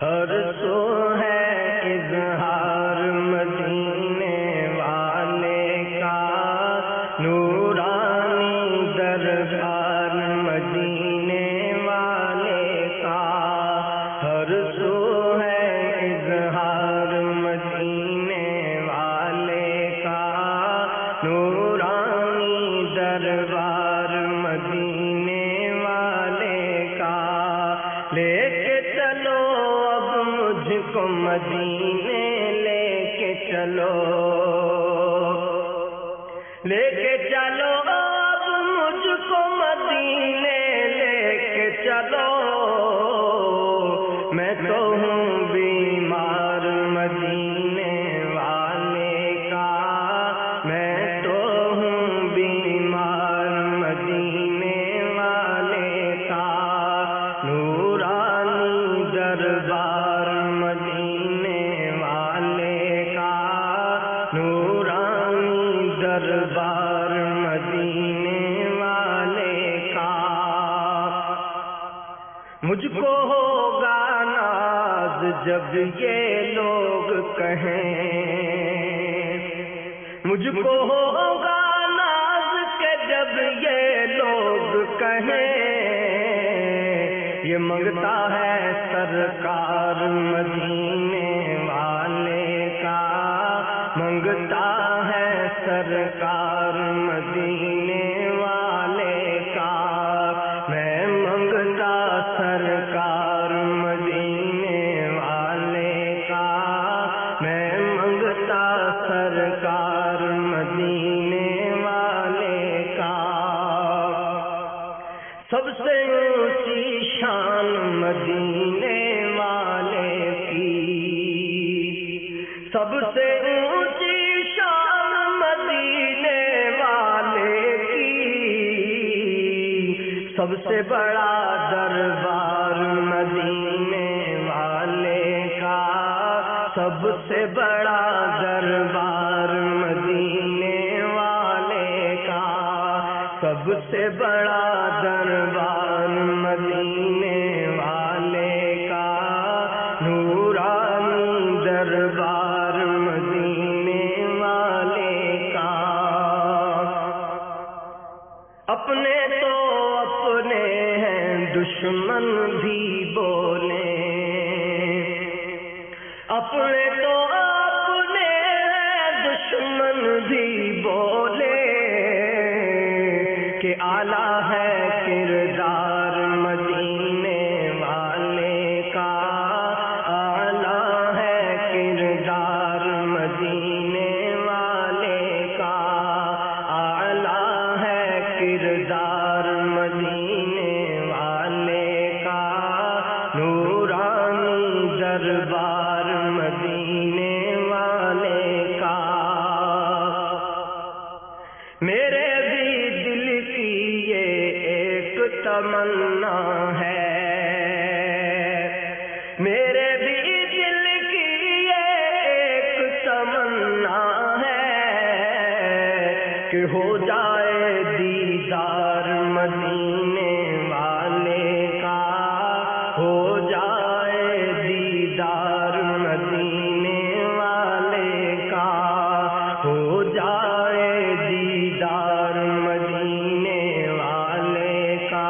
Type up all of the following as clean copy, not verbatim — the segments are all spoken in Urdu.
ہر سو ہے اظہار مدینے والے کا، نورانی دربار مدینے والے کا، ہر سو ہے اظہار مدینے والے کا، نورانی دربار مدینے والے کا، لے کے چلو مجھ کو مدینے، لے کے چلو، لے کے چلو اب مجھ کو مدینے، لے کے چلو، میں تو ہوں بیمار مدینے والے کا، میں تو ہوں بیمار مدینے والے کا، نورانی دربار مدینے والے کا، نورانی دربار مدینے والے کا، مجھ کو ہوگا ناز جب یہ لوگ کہیں، مجھ کو ہوگا ناز کہ جب یہ لوگ کہیں، یہ منگتا ہے سرکار مدینے والے کا، منگتا ہے سرکار مدینے والے کا، میں منگتا سرکار مدینے والے کا، میں منگتا سرکار مدینے والے کا، سب سے اونچی شان مدینے والے کی، سب سے اونچی شان مدینے والے کی، سب سے بڑا دربار مدینے والے کا، سب سے بڑا دربار مدینے والے کا، سب سے بڑا دربار مدینے والے کا، نورانی دربار مدینے والے کا، اپنے تو اپنے ہیں دشمن بھی بولے، اپنے تو اپنے ہیں دشمن بھی بولے، کہ اعلیٰ ہے کردار مدینے والے کا، اعلیٰ ہے کردار مدینے والے کا، اعلیٰ ہے کردار مدینے والے کا، نورانی دربار مدینے والے کا، میرے بھی دل کی یہ ایک تمنا ہے، میرے بھی دل کی یہ ایک تمنا ہے، کہ ہو جائے دیدار مدینے والے کا، ہو جائے دیدار مدینے والے کا، ہو جائے دیدار مدینے والے کا،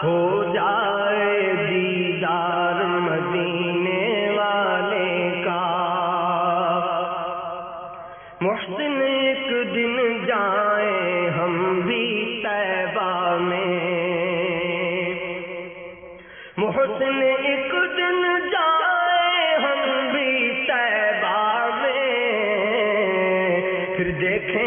ہو جائے دیدار مدینے والے کا، محسن ایک دن جائیں ہم بھی طیبہ میں، محسن ایک دن جائیں ہم بھی طیبہ میں، پھر دیکھیں